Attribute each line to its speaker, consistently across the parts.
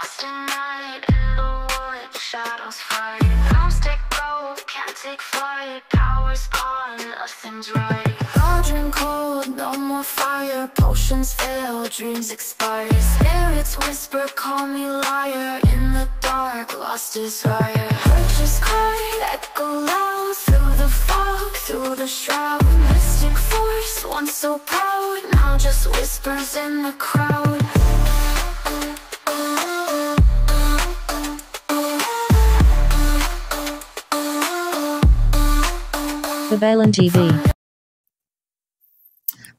Speaker 1: lost in night, in the wood, shadows fight. Arms take gold, can't take flight. Power's gone, nothing's right. Cauldron cold, no more fire. Potions fail, dreams expire. Spirits whisper, call me liar. In the dark, lost desire. Purchase cry, echo loud. Through the fog, through the shroud. Mystic force, once so proud, now just whispers in the crowd.
Speaker 2: Babalan TV.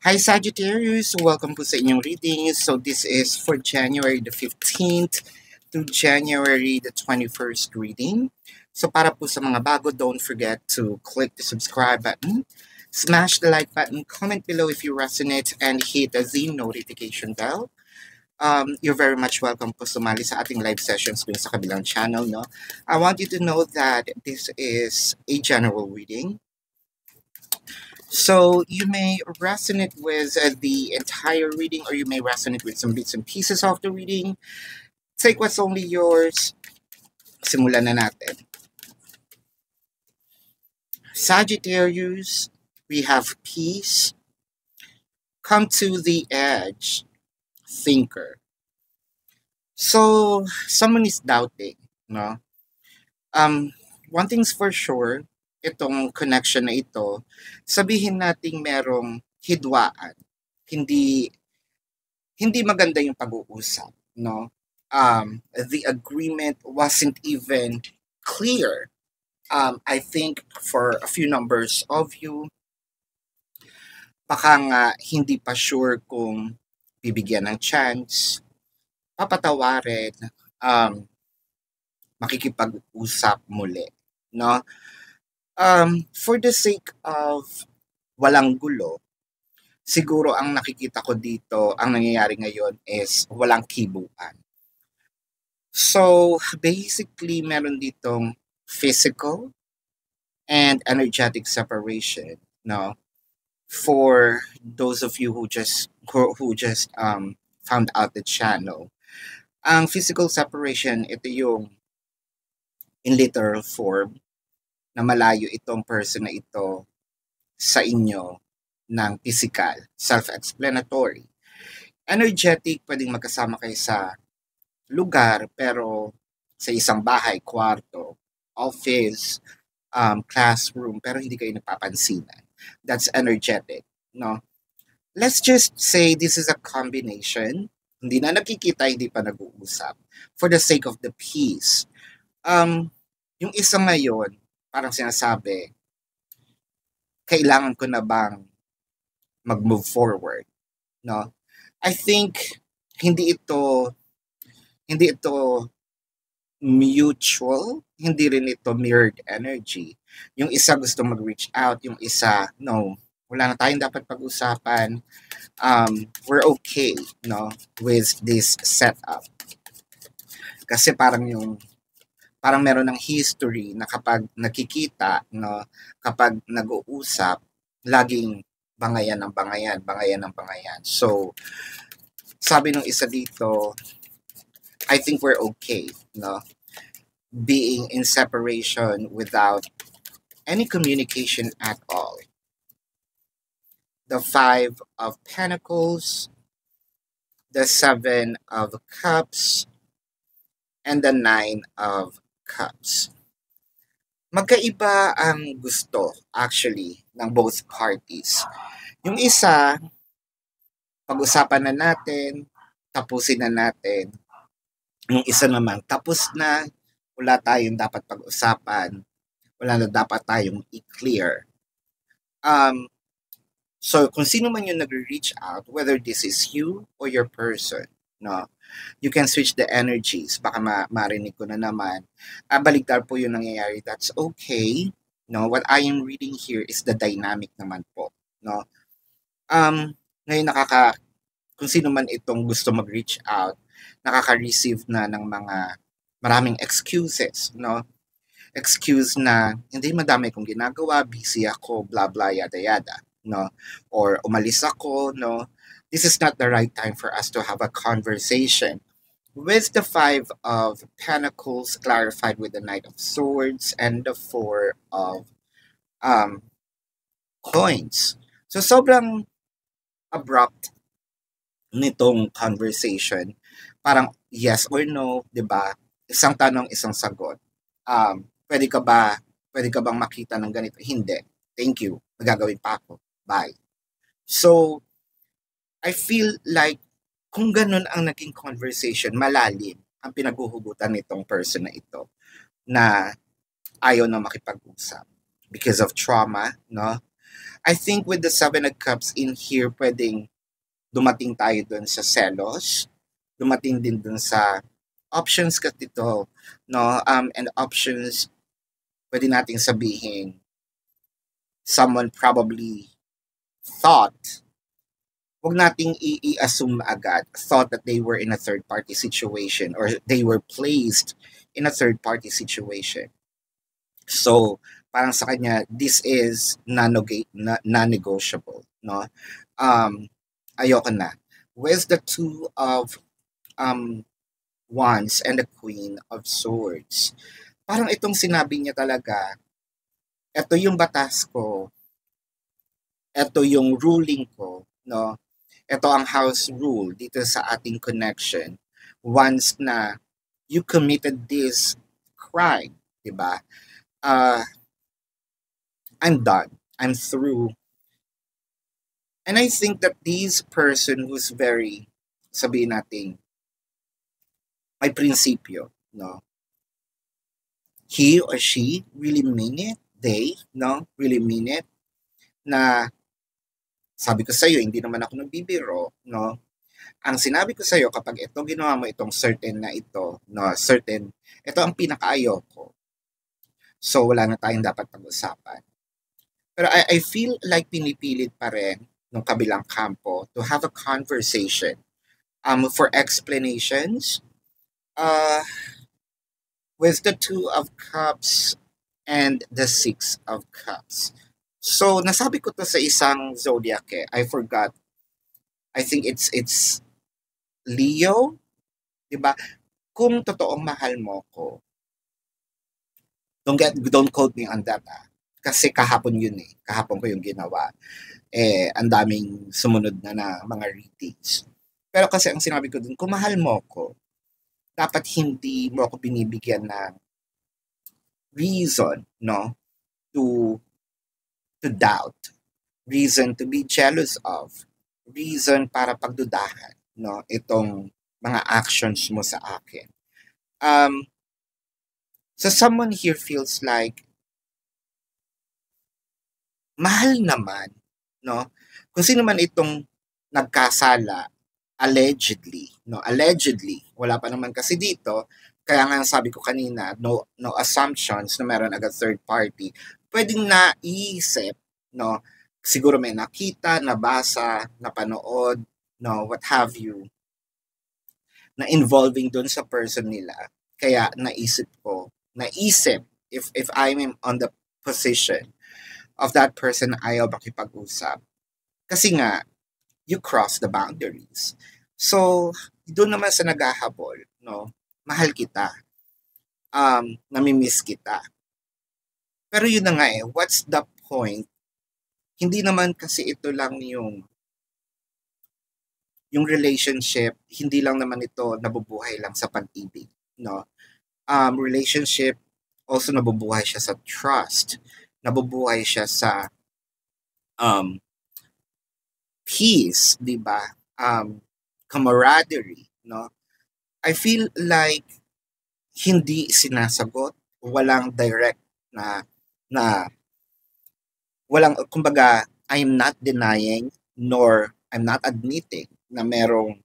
Speaker 3: Hi Sagittarius! Welcome po sa inyong reading. So this is for January the 15th to January the 21st reading. So para po sa mga bago, don't forget to click the subscribe button, smash the like button, comment below if you resonate, and hit the notification bell. You're very much welcome po sumali sa ating live sessions dun sa kabilang channel. No? I want you to know that this is a general reading. So you may resonate with the entire reading, or you may resonate with some bits and pieces of the reading. Take what's only yours. Simulan na natin. Sagittarius, we have peace. Come to the edge, thinker. So someone is doubting, no? One thing's for sure, itong connection na ito, sabihin nating merong hidwaan. Hindi maganda yung pag-uusap, no? The agreement wasn't even clear. I think for a few numbers of you, baka nga hindi pa sure kung bibigyan ng chance, papatawarin, makikipag-usap muli, no? For the sake of walang gulo, siguro ang nakikita ko dito, ang nangyayari ngayon is walang kibuan. So, basically, meron ditong physical and energetic separation, no? For those of you who just found out the channel. Ang physical separation, ito yung in literal form, na malayo itong person na ito sa inyo ng physical, self-explanatory. Energetic, pwedeng magkasama kayo sa lugar, pero sa isang bahay, kwarto, office, classroom, pero hindi kayo napapansinan. That's energetic, no? Let's just say this is a combination. Hindi na nakikita, hindi pa nag-uusap. For the sake of the peace. Yung isa ngayon, parang sinasabi, kailangan ko na bang mag-move forward, no? I think hindi ito mutual, hindi rin ito mirrored energy. Yung isa gusto mag-reach out, yung isa, no, wala na tayong dapat pag-usapan. We're okay, no, with this setup. Kasi parang meron ng history na kapag nakikita, no, kapag nag-uusap, laging bangayan ng bangayan. So, sabi nung isa dito, I think we're okay, no, being in separation without any communication at all. The 5 of Pentacles, the 7 of Cups, and the 9 of Cups. Magkaiba ang gusto, actually, ng both parties. Yung isa, pag-usapan na natin, tapusin na natin. Yung isa naman, tapos na, wala tayong dapat pag-usapan, wala na dapat tayong i-clear. So, kung sino man yung nag-reach out, whether this is you or your person, no, you can switch the energies. Baka marinig ko na naman. Baligtad po yung nangyayari. That's okay. No, what I am reading here is the dynamic naman po. No, ngayon kung sino man itong gusto mag-reach out, nakaka-receive na ng mga maraming excuses, no? Excuse na hindi madami kong ginagawa, busy ako, blah blah yada yada, no? Or umalis ako, no? This is not the right time for us to have a conversation. with the Five of Pentacles clarified with the Knight of Swords and the Four of um, Coins. So sobrang abrupt nitong conversation. Parang yes or no, 'di ba? Isang tanong, isang sagot. Pwede ka ba pwede ka bang makita ng ganito? Hindi. Thank you. Magagawin pa ako. Bye. So, I feel like kung ganun ang naging conversation, malalim ang pinaghuhugutan nitong person na ito na ayaw na makipag-usap because of trauma, no? I think with the Seven of Cups in here, pwedeng dumating tayo dun sa selos, dumating din dun sa options kasi ito, no? And options, pwede nating sabihin, someone probably thought, wag nating i-assume agad, thought that they were in a third-party situation or they were placed in a third-party situation. So, parang sa kanya, this is non-negotiable, no? Ayoko na. With the Two of Wands and the Queen of Swords, parang itong sinabi niya talaga, ito yung batas ko, ito yung ruling ko, no? Ito ang house rule dito sa ating connection. Once na you committed this crime, di ba? I'm done. I'm through. And I think that this person who's very, sabihin natin, may prinsipyo, no? He or she really mean it. They, no? Really mean it. Na, sabi ko sa'yo, hindi naman ako nagbibiro, no? Ang sinabi ko sa'yo, kapag ito ginawa mo itong certain na ito, no? Certain, ito ang pinakaayaw ko. So, wala na tayong dapat pag-usapan. Pero I feel like pinipilit pa rin ng kabilang kampo to have a conversation for explanations with the Two of Cups and the Six of Cups. So, nasabi ko to sa isang zodiac I forgot. I think it's Leo, 'di ba? Kung totoong mahal mo ko, don't quote me on that kasi kahapon yun kahapon ko yung ginawa. Ang daming sumunod na mga readings. Pero kasi ang sinabi ko dun, kung mahal mo ko, dapat hindi mo ako binibigyan ng reason, no, to doubt, reason to be jealous of, reason para pagdudahan, no, itong mga actions mo sa akin. So someone here feels like, mahal naman, no? Kung sino man itong nagkasala, allegedly, no? Allegedly, wala pa naman kasi dito, kaya nga sabi ko kanina, no assumptions na meron agad third party. Pwedeng naisip, no? Siguro may nakita, nabasa, napanood, no, what have you, na involving doon sa person nila. Kaya naisip, if I'm on the position of that person na ayaw makipag-usap. Kasi nga, you cross the boundaries. So, doon naman sa naghahabol, no, mahal kita, namimiss kita. Pero yun na nga what's the point? Hindi naman kasi ito lang yung relationship, hindi lang naman ito nabubuhay lang sa pag-ibig, no? Relationship, also nabubuhay siya sa trust, nabubuhay siya sa peace, di ba? Camaraderie, no? I feel like hindi sinasagot, walang direct na walang, kumbaga, I'm not denying nor I'm not admitting na merong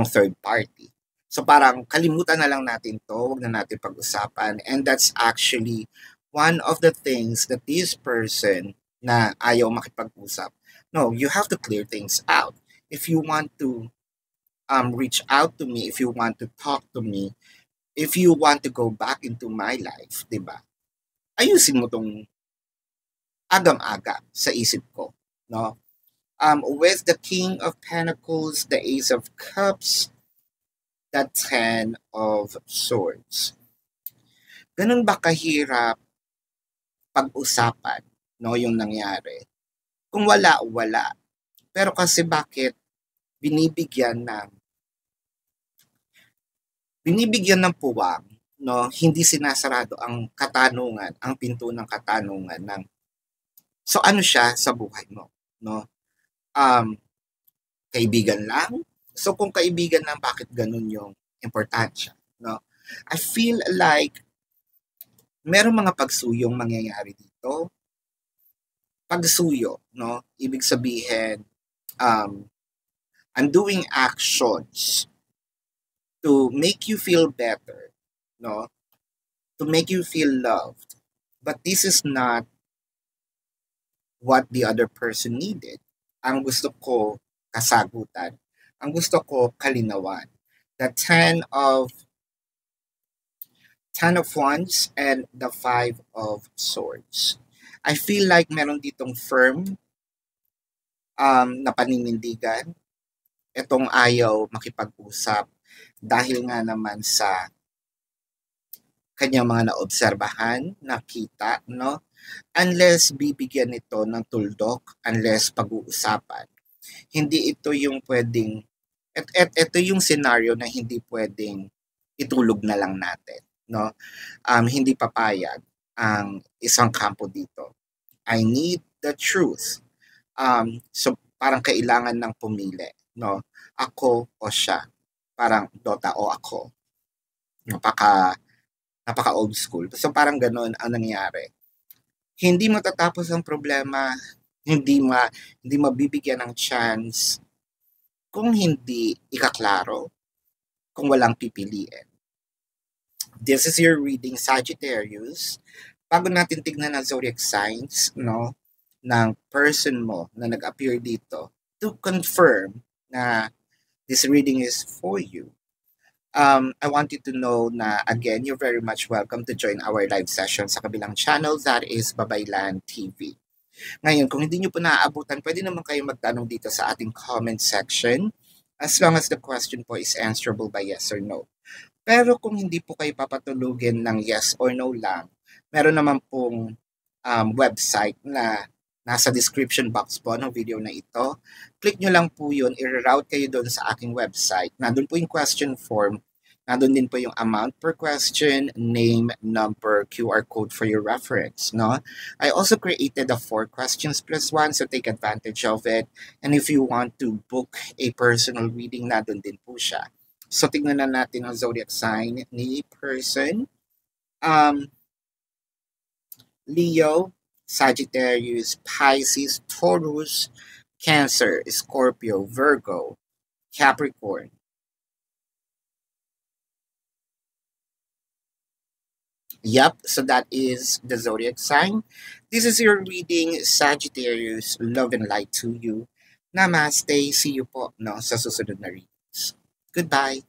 Speaker 3: third party. So parang kalimutan na lang natin to, wag na natin pag-usapan. And that's actually one of the things that this person na ayaw makipag-usap, no, you have to clear things out. If you want to reach out to me, if you want to talk to me, if you want to go back into my life, di ba? Ayusin mo tong agam-aga sa isip ko, no? With the King of Pentacles, the Ace of Cups, the Ten of Swords. Ganun ba kahirap pag-usapan, no, yung nangyari? Kung wala, wala. Pero kasi bakit binibigyan ng puwang, no, hindi sinasarado ang katanungan, ang pinto ng katanungan ng so ano siya sa buhay mo, no? Kaibigan lang? So kung kaibigan lang, bakit ganun yung importansya, no? I feel like merong mga pagsuyong mangyayari dito. Pagsuyo, no? Ibig sabihin, I'm doing actions to make you feel better, no? To make you feel loved. But this is not what the other person needed. Ang gusto ko, kasagutan. Ang gusto ko, kalinawan. The Ten of Wands and the Five of Swords. I feel like meron ditong firm na paninindigan. Itong ayaw makipag-usap dahil nga naman sa kanyang mga naobserbahan, nakita, no? Unless bibigyan ito ng tuldok, unless pag-uusapan. Hindi ito yung pwedeng, ito yung scenario na hindi pwedeng itulog na lang natin, no? Hindi papayag ang isang kampo dito. I need the truth. So parang kailangan ng pumili, no? Ako o siya. Parang Dota o ako. Napaka old school. So parang ganoon ang nangyari. Hindi matatapos ang problema, hindi mabibigyan ng chance kung hindi ikaklaro, kung walang pipiliin. This is your reading, Sagittarius. Bago natin tignan ang zodiac signs, no, ng person mo na nag-appear dito to confirm na this reading is for you. I want you to know na, again, you're very much welcome to join our live session sa kabilang channel, that is Babaylan TV. Ngayon, kung hindi nyo po naaabutan, pwede naman kayo magtanong dito sa ating comment section as long as the question po is answerable by yes or no. Pero kung hindi po kayo papatulugin ng yes or no lang, meron naman pong website na nasa description box po ng video na ito. Click nyo lang po yun, i-route kayo doon sa aking website. Nandun po yung question form. Nandun din po yung amount per question, name, number, QR code for your reference. No? I also created a 4 questions plus 1, so take advantage of it. And if you want to book a personal reading, nandun din po siya. So tingnan na natin ang zodiac sign ni person. Leo, Sagittarius, Pisces, Taurus, Cancer, Scorpio, Virgo, Capricorn. Yep, so that is the zodiac sign. This is your reading, Sagittarius. Love and light to you. Namaste. See you po, no, sa susunod na readings. Goodbye.